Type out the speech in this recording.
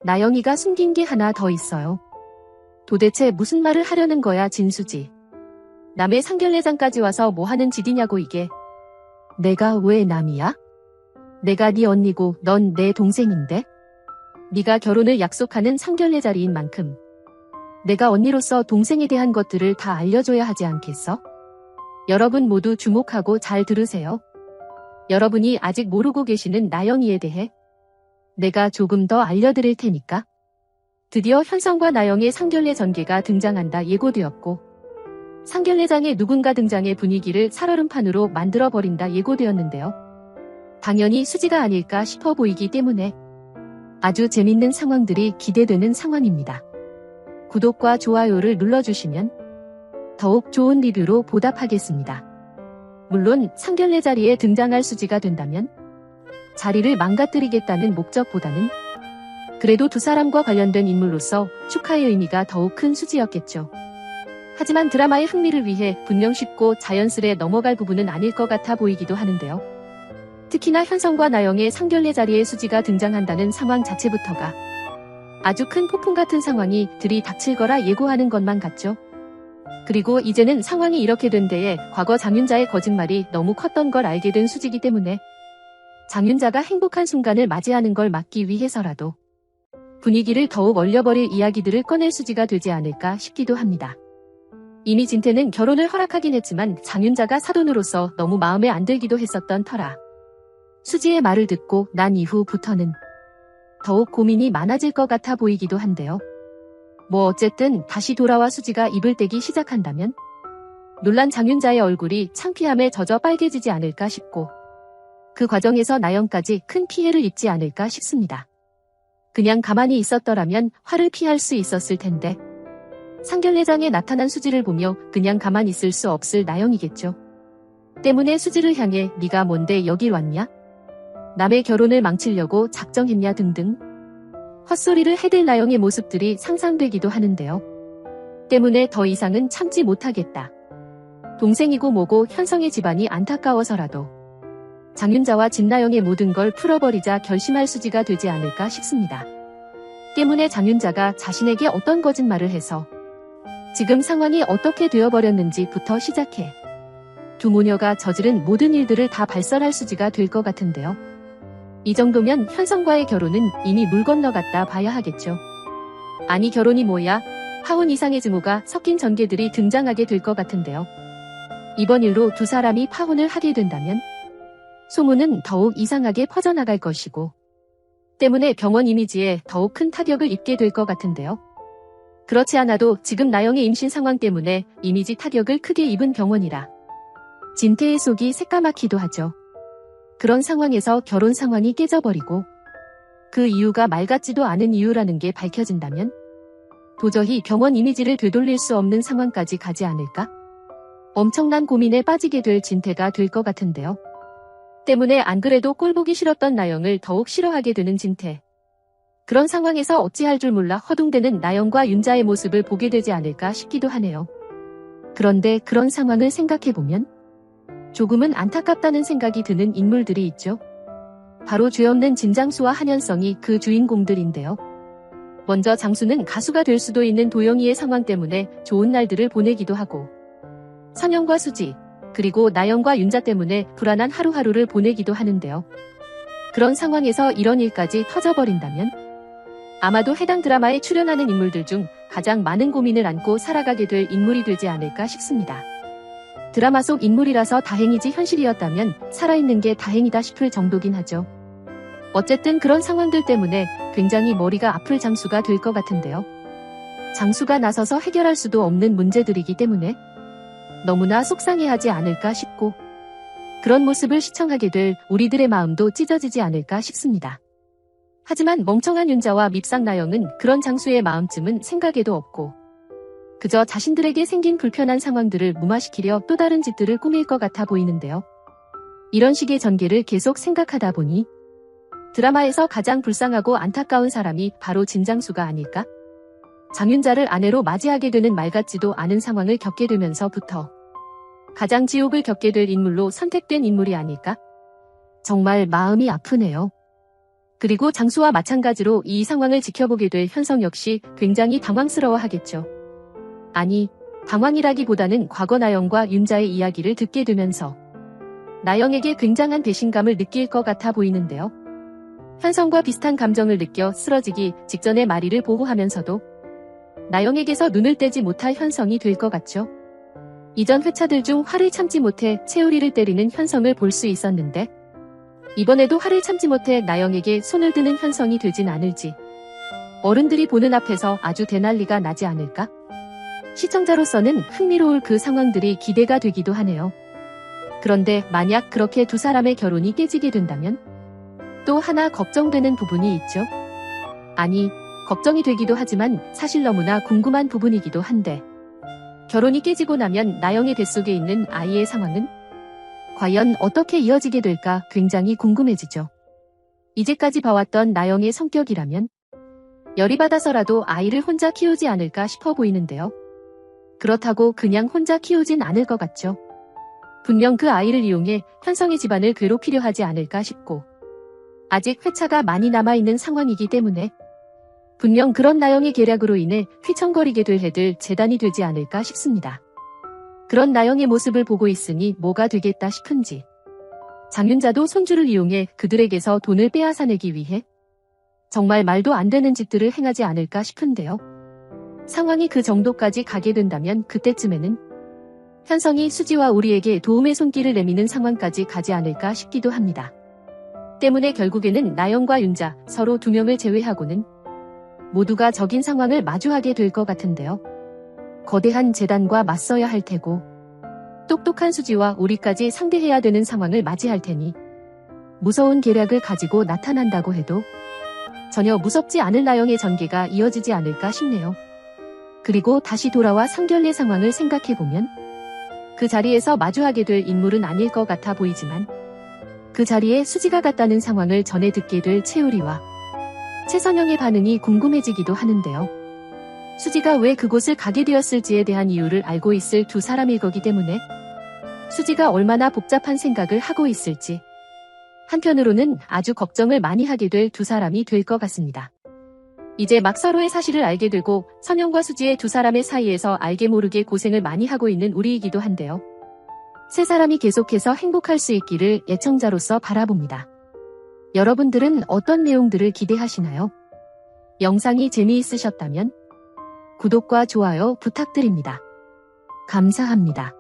나영이가 숨긴 게 하나 더 있어요. 도대체 무슨 말을 하려는 거야, 진수지. 남의 상견례장까지 와서 뭐 하는 짓이냐고 이게. 내가 왜 남이야? 내가 네 언니고 넌 내 동생인데? 네가 결혼을 약속하는 상견례 자리인 만큼 내가 언니로서 동생에 대한 것들을 다 알려줘야 하지 않겠어? 여러분 모두 주목하고 잘 들으세요. 여러분이 아직 모르고 계시는 나영이에 대해 내가 조금 더 알려드릴 테니까. 드디어 현성과 나영의 상견례 전개가 등장한다 예고되었고, 상견례장에 누군가 등장해 분위기를 살얼음판으로 만들어버린다 예고되었는데요. 당연히 수지가 아닐까 싶어 보이기 때문에 아주 재밌는 상황들이 기대되는 상황입니다. 구독과 좋아요를 눌러주시면 더욱 좋은 리뷰로 보답하겠습니다. 물론 상견례 자리에 등장할 수지가 된다면 자리를 망가뜨리겠다는 목적보다는 그래도 두 사람과 관련된 인물로서 축하의 의미가 더욱 큰 수지였겠죠. 하지만 드라마의 흥미를 위해 분명 쉽고 자연스레 넘어갈 부분은 아닐 것 같아 보이기도 하는데요. 특히나 현성과 나영의 상견례 자리에 수지가 등장한다는 상황 자체부터가 아주 큰 폭풍 같은 상황이 들이닥칠 거라 예고하는 것만 같죠. 그리고 이제는 상황이 이렇게 된 데에 과거 장윤자의 거짓말이 너무 컸던 걸 알게 된 수지이기 때문에 장윤자가 행복한 순간을 맞이하는 걸 막기 위해서라도 분위기를 더욱 얼려버릴 이야기들을 꺼낼 수지가 되지 않을까 싶기도 합니다. 이미 진태는 결혼을 허락하긴 했지만 장윤자가 사돈으로서 너무 마음에 안 들기도 했었던 터라 수지의 말을 듣고 난 이후부터는 더욱 고민이 많아질 것 같아 보이기도 한데요. 뭐 어쨌든 다시 돌아와 수지가 입을 떼기 시작한다면 놀란 장윤자의 얼굴이 창피함에 젖어 빨개지지 않을까 싶고 그 과정에서 나영까지 큰 피해를 입지 않을까 싶습니다. 그냥 가만히 있었더라면 화를 피할 수 있었을 텐데 상견례장에 나타난 수지를 보며 그냥 가만히 있을 수 없을 나영이겠죠. 때문에 수지를 향해 네가 뭔데 여길 왔냐? 남의 결혼을 망치려고 작정했냐 등등 헛소리를 해댈 나영의 모습들이 상상되기도 하는데요. 때문에 더 이상은 참지 못하겠다. 동생이고 뭐고 현성의 집안이 안타까워서라도 장윤자와 진나영의 모든 걸 풀어버리자 결심할 수지가 되지 않을까 싶습니다. 때문에 장윤자가 자신에게 어떤 거짓말을 해서 지금 상황이 어떻게 되어버렸는지부터 시작해 두 모녀가 저지른 모든 일들을 다 발설할 수지가 될 것 같은데요. 이 정도면 현성과의 결혼은 이미 물 건너갔다 봐야 하겠죠. 아니 결혼이 뭐야? 하혼 이상의 증오가 섞인 전개들이 등장하게 될 것 같은데요. 이번 일로 두 사람이 파혼을 하게 된다면 소문은 더욱 이상하게 퍼져나갈 것이고 때문에 병원 이미지에 더욱 큰 타격을 입게 될 것 같은데요. 그렇지 않아도 지금 나영의 임신 상황 때문에 이미지 타격을 크게 입은 병원이라 진태의 속이 새까맣기도 하죠. 그런 상황에서 결혼 상황이 깨져버리고 그 이유가 말 같지도 않은 이유라는 게 밝혀진다면 도저히 병원 이미지를 되돌릴 수 없는 상황까지 가지 않을까? 엄청난 고민에 빠지게 될 진태가 될 것 같은데요. 때문에 안 그래도 꼴보기 싫었던 나영을 더욱 싫어하게 되는 진태. 그런 상황에서 어찌할 줄 몰라 허둥대는 나영과 윤자의 모습을 보게 되지 않을까 싶기도 하네요. 그런데 그런 상황을 생각해보면 조금은 안타깝다는 생각이 드는 인물들이 있죠. 바로 죄 없는 진장수와 한현성이 그 주인공들인데요. 먼저 장수는 가수가 될 수도 있는 도영이의 상황 때문에 좋은 날들을 보내기도 하고 선영과 수지, 그리고 나영과 윤자 때문에 불안한 하루하루를 보내기도 하는데요. 그런 상황에서 이런 일까지 터져버린다면 아마도 해당 드라마에 출연하는 인물들 중 가장 많은 고민을 안고 살아가게 될 인물이 되지 않을까 싶습니다. 드라마 속 인물이라서 다행이지 현실이었다면 살아있는 게 다행이다 싶을 정도긴 하죠. 어쨌든 그런 상황들 때문에 굉장히 머리가 아플 장수가 될 것 같은데요. 장수가 나서서 해결할 수도 없는 문제들이기 때문에 너무나 속상해하지 않을까 싶고 그런 모습을 시청하게 될 우리들의 마음도 찢어지지 않을까 싶습니다. 하지만 멍청한 윤자와 밉상 나영은 그런 장수의 마음쯤은 생각에도 없고 그저 자신들에게 생긴 불편한 상황들을 무마시키려 또 다른 짓들을 꾸밀 것 같아 보이는데요. 이런 식의 전개를 계속 생각하다 보니 드라마에서 가장 불쌍하고 안타까운 사람이 바로 진장수가 아닐까? 장윤자를 아내로 맞이하게 되는 말 같지도 않은 상황을 겪게 되면서부터 가장 지옥을 겪게 될 인물로 선택된 인물이 아닐까? 정말 마음이 아프네요. 그리고 장수와 마찬가지로 이 상황을 지켜보게 될 현성 역시 굉장히 당황스러워하겠죠. 아니, 당황이라기보다는 과거 나영과 윤자의 이야기를 듣게 되면서 나영에게 굉장한 배신감을 느낄 것 같아 보이는데요. 현성과 비슷한 감정을 느껴 쓰러지기 직전에 마리를 보호하면서도 나영에게서 눈을 떼지 못할 현성이 될 것 같죠. 이전 회차들 중 화를 참지 못해 채우리를 때리는 현성을 볼 수 있었는데 이번에도 화를 참지 못해 나영에게 손을 드는 현성이 되진 않을지 어른들이 보는 앞에서 아주 대난리가 나지 않을까? 시청자로서는 흥미로울 그 상황들이 기대가 되기도 하네요. 그런데 만약 그렇게 두 사람의 결혼이 깨지게 된다면 또 하나 걱정되는 부분이 있죠. 아니, 걱정이 되기도 하지만 사실 너무나 궁금한 부분이기도 한데 결혼이 깨지고 나면 나영의 뱃속에 있는 아이의 상황은 과연 어떻게 이어지게 될까 굉장히 궁금해지죠. 이제까지 봐왔던 나영의 성격이라면 열이 받아서라도 아이를 혼자 키우지 않을까 싶어 보이는데요. 그렇다고 그냥 혼자 키우진 않을 것 같죠. 분명 그 아이를 이용해 현성의 집안을 괴롭히려 하지 않을까 싶고 아직 회차가 많이 남아있는 상황이기 때문에 분명 그런 나영의 계략으로 인해 휘청거리게 될 해들 재단이 되지 않을까 싶습니다. 그런 나영의 모습을 보고 있으니 뭐가 되겠다 싶은지 장윤자도 손주를 이용해 그들에게서 돈을 빼앗아내기 위해 정말 말도 안 되는 짓들을 행하지 않을까 싶은데요. 상황이 그 정도까지 가게 된다면 그때쯤에는 현성이 수지와 우리에게 도움의 손길을 내미는 상황까지 가지 않을까 싶기도 합니다. 때문에 결국에는 나영과 윤자 서로 두 명을 제외하고는 모두가 적인 상황을 마주하게 될 것 같은데요. 거대한 재단과 맞서야 할 테고 똑똑한 수지와 우리까지 상대해야 되는 상황을 맞이할 테니 무서운 계략을 가지고 나타난다고 해도 전혀 무섭지 않은 나영의 전개가 이어지지 않을까 싶네요. 그리고 다시 돌아와 상견례 상황을 생각해보면 그 자리에서 마주하게 될 인물은 아닐 것 같아 보이지만 그 자리에 수지가 갔다는 상황을 전해 듣게 될 채우리와 최선영의 반응이 궁금해지기도 하는데요. 수지가 왜 그곳을 가게 되었을지에 대한 이유를 알고 있을 두 사람일 거기 때문에 수지가 얼마나 복잡한 생각을 하고 있을지 한편으로는 아주 걱정을 많이 하게 될 두 사람이 될 것 같습니다. 이제 막 서로의 사실을 알게 되고 선영과 수지의 두 사람의 사이에서 알게 모르게 고생을 많이 하고 있는 우리이기도 한데요. 세 사람이 계속해서 행복할 수 있기를 애청자로서 바라봅니다. 여러분들은 어떤 내용들을 기대하시나요? 영상이 재미있으셨다면 구독과 좋아요 부탁드립니다. 감사합니다.